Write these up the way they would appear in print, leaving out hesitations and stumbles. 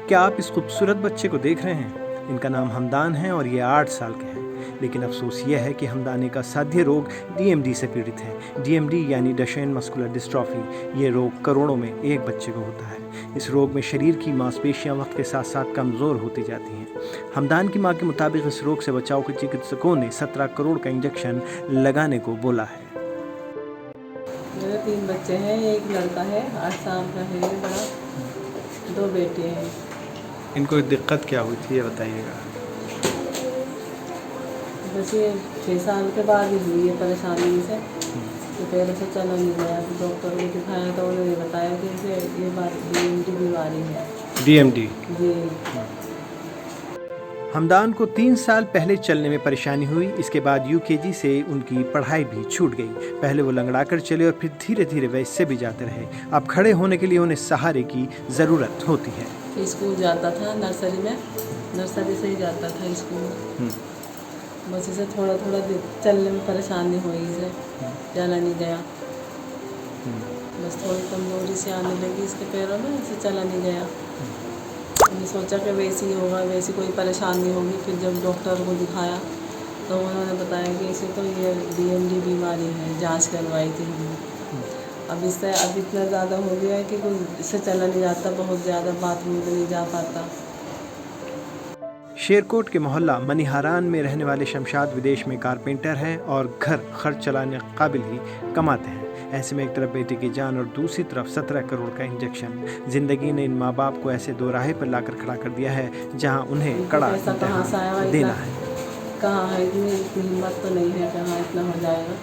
क्या आप इस खूबसूरत बच्चे को देख रहे हैं? इनका नाम हमदान है और ये 8 साल के हैं। लेकिन अफसोस यह है कि हमदान एक असाध्य रोग डीएमडी से पीड़ित है। डीएमडी यानी डशेन मस्कुलर डिस्ट्रॉफी। ये रोग करोड़ों में एक बच्चे को होता है। इस रोग में शरीर की मांसपेशियां वक्त के साथ साथ कमज़ोर होती जाती हैं। हमदान की मां के मुताबिक इस रोग से बचाव के चिकित्सकों ने 17 करोड़ का इंजेक्शन लगाने को बोला है। मेरे 3 बच्चे हैं, एक लड़का है 8 साल का है बड़ा, 2 बेटे हैं। इनको दिक्कत क्या हुई थी ये बताइएगा। बस ये 6 साल के बाद ही हुई है परेशानी से। तो पहले से चला नहीं गया, तो डॉक्टर को दिखाया तो उन्होंने बताया कि इसे ये डीएमडी बीमारी है। डीएमडी जी। हमदान को 3 साल पहले चलने में परेशानी हुई। इसके बाद यूकेजी से उनकी पढ़ाई भी छूट गई। पहले वो लंगड़ा कर चले और फिर धीरे धीरे वैसे भी जाते रहे। अब खड़े होने के लिए उन्हें सहारे की ज़रूरत होती है। स्कूल जाता था नर्सरी में, नर्सरी से ही जाता था स्कूल। बस इसे थोड़ा थोड़ा चलने में परेशानी हुई, इसे चला नहीं गया। बस थोड़ी कमजोरी से आने लगी इसके पैरों में, इसे चला नहीं गया। मैंने सोचा कि वैसे ही होगा, वैसी कोई परेशानी होगी। फिर जब डॉक्टर को दिखाया तो उन्होंने बताया कि इसे तो ये डीएमडी बीमारी है, जांच करवाई थी हमने। अब इससे अब इतना ज़्यादा हो गया है कि कोई इससे चला नहीं जाता, बहुत ज़्यादा बाथरूम में नहीं जा पाता। शेरकोट के मोहल्ला मनीहारान में रहने वाले शमशाद विदेश में कारपेंटर हैं और घर खर्च चलाने काबिल ही कमाते हैं। ऐसे में एक तरफ बेटे की जान और दूसरी तरफ 17 करोड़ का इंजेक्शन। जिंदगी ने इन माँ बाप को ऐसे दो राहे पर लाकर खड़ा कर दिया है जहां उन्हें कड़ा इम्तिहान देना है। कहाँ है, इतनी हिम्मत तो नहीं है, कहाँ इतना हो जाएगा।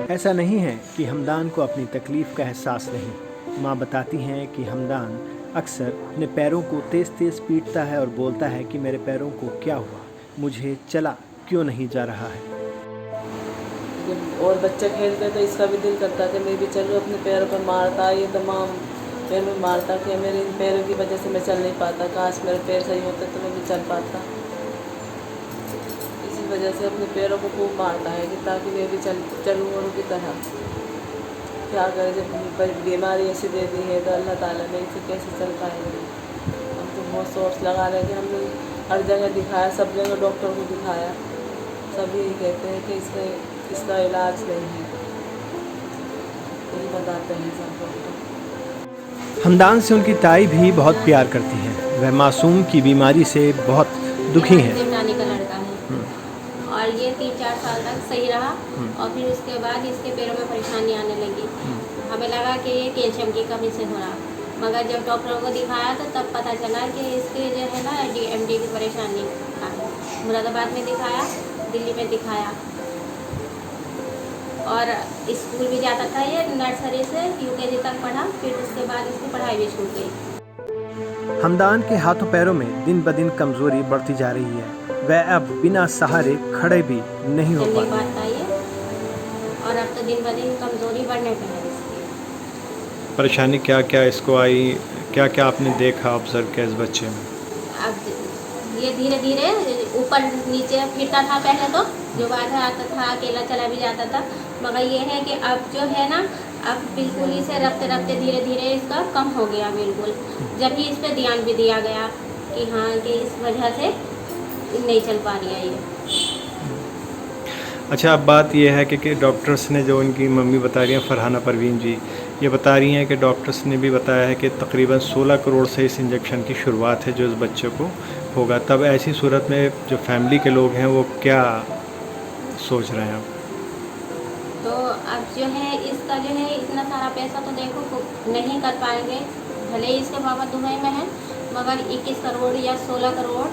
ऐसा नहीं है कि हमदान को अपनी तकलीफ़ का एहसास नहीं। माँ बताती हैं कि हमदान अक्सर अपने पैरों को तेज़ तेज़ पीटता है और बोलता है कि मेरे पैरों को क्या हुआ, मुझे चला क्यों नहीं जा रहा है। और बच्चे खेलते तो इसका भी दिल करता कि मैं भी चलूँ, अपने पैरों पर मारता, ये तमाम पैर में मारता कि मेरे इन पैरों की वजह से मैं चल नहीं पाता, काश मेरे पैर सही होते तो मैं भी चल पाता। इसी वजह से अपने पैरों को खूब मारता है कि ताकि मैं भी चलूँ और उनकी तरह। क्या करें, जब बीमारी ऐसी दे दी है तो अल्लाह ताला ने इसे कैसे चल पाएंगे। हम तो बहुत सोर्स लगा रहे हैं कि हमने हर जगह दिखाया, सब जगह डॉक्टर को दिखाया, सब यही कहते हैं कि इसका इलाज नहीं है, यही बताते हैं सब डॉक्टर। हमदान से उनकी ताई भी बहुत प्यार करती है। वह मासूम की बीमारी से बहुत दुखी है। जेठानी का लड़का है और ये 3-4 साल तक सही रहा और फिर उसके बाद इसके पैरों में परेशानी आने लगी। हमें लगा कि ये कैल्शियम की कमी से हो रहा, मगर जब डॉक्टरों को दिखाया तो तब पता चला कि इसके जो है ना डीएमडी की परेशानी है। मुरादाबाद में दिखाया, दिल्ली में दिखाया और स्कूल भी जाता था। ये नर्सरी से यूकेजी तक पढ़ा, फिर उसके बाद इसकी पढ़ाई भी छूट गई। हमदान के हाथों पैरों में दिन ब दिन कमजोरी बढ़ती जा रही है। वह अब बिना सहारे खड़े भी नहीं हो पाता ये और अब तो दिन ब दिन कमजोरी बढ़ने पे है इसकी। परेशानी क्या क्या इसको आई, क्या क्या आपने देखा, ऑब्जर्व किया इस बच्चे में? अब ये धीरे धीरे ऊपर नीचे फिरता था पहले तो, जो बाहर आता था अकेला चला भी जाता था, मगर ये है कि अब जो है ना, अब बिल्कुल ही से रफ्ते रफ्ते धीरे धीरे इसका कम हो गया बिल्कुल। जब भी इस पर ध्यान भी दिया गया कि हाँ कि इस वजह से नहीं चल पा रही है ये। अच्छा, अब बात यह है कि डॉक्टर्स ने, जो उनकी मम्मी बता रही हैं फरहाना परवीन जी, ये बता रही हैं कि डॉक्टर्स ने भी बताया है कि तकरीबन 16 करोड़ से इस इंजेक्शन की शुरुआत है जो इस बच्चे को होगा। तब ऐसी सूरत में जो फैमिली के लोग हैं वो क्या सोच रहे हैं अब? तो अब जो है इसका जो है इतना सारा पैसा तो देखो नहीं कर पाएंगे, भले ही इसके पापा दुबई में हैं, मगर 21 करोड़ या 16 करोड़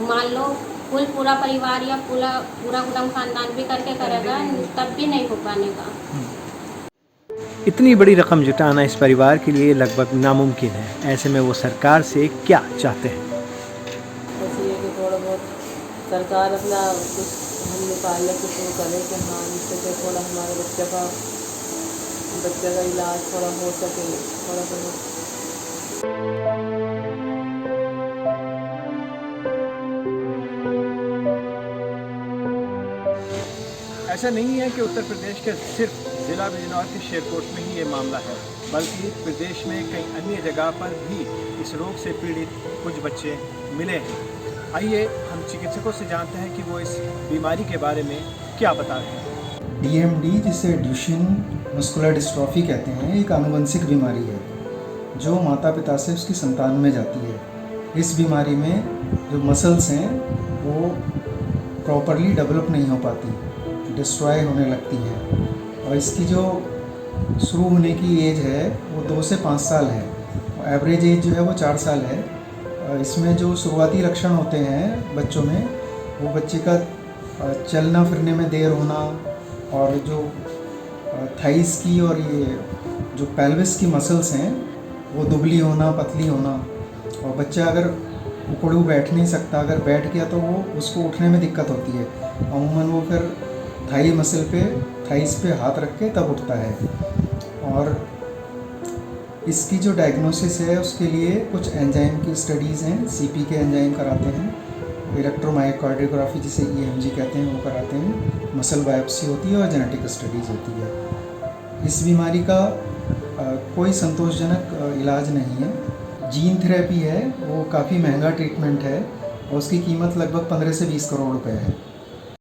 मान लो पूरा परिवार या पूरा कुटुंब खानदान भी करके करेगा, तब भी नहीं हो पाने का। इतनी बड़ी रकम जुटाना इस परिवार के लिए लगभग नामुमकिन है। ऐसे में वो सरकार से क्या चाहते हैं? बस ये कि थोड़ा बहुत सरकार अपना कुछ हम निकालने को शुरू करें कि हाँ इससे थोड़ा हमारे बच्चे का इलाज थोड़ा हो सके, थोड़ा बहुत। ऐसा नहीं है कि उत्तर प्रदेश के सिर्फ ज़िला बिजनौर के शेरकोट में ही ये मामला है, बल्कि प्रदेश में कई अन्य जगह पर भी इस रोग से पीड़ित कुछ बच्चे मिले हैं। आइए हम चिकित्सकों से जानते हैं कि वो इस बीमारी के बारे में क्या बता रहे हैं। DMD, जिसे ड्यूशेन मस्कुलर डिस्ट्रॉफी कहते हैं, एक आनुवंशिक बीमारी है जो माता पिता से उसकी संतान में जाती है। इस बीमारी में जो मसल्स हैं वो प्रॉपरली डेवलप नहीं हो पाती, डिस्ट्रॉय होने लगती हैं, और इसकी जो शुरू होने की एज है वो 2 से 5 साल है, और एवरेज एज जो है वो 4 साल है। इसमें जो शुरुआती लक्षण होते हैं बच्चों में, वो बच्चे का चलना फिरने में देर होना, और जो थाइस की और ये जो पेल्विस की मसल्स हैं वो दुबली होना, पतली होना, और बच्चा अगर उकड़ू बैठ नहीं सकता, अगर बैठ गया तो वो उसको उठने में दिक्कत होती है। अमूमन वो फिर थाई मसल पे, थाइस पे हाथ रख के तब उठता है। और इसकी जो डायग्नोसिस है उसके लिए कुछ एंजाइम की स्टडीज़ हैं, CP के एंजाइम कराते हैं, इलेक्ट्रोमायोकार्डियोग्राफी जिसे EMG कहते हैं वो कराते हैं, मसल बायोप्सी होती है और जेनेटिक स्टडीज़ होती है। इस बीमारी का कोई संतोषजनक इलाज नहीं है। जीन थेरेपी है, वो काफ़ी महंगा ट्रीटमेंट है और उसकी कीमत लगभग 15 से 20 करोड़ रुपए है।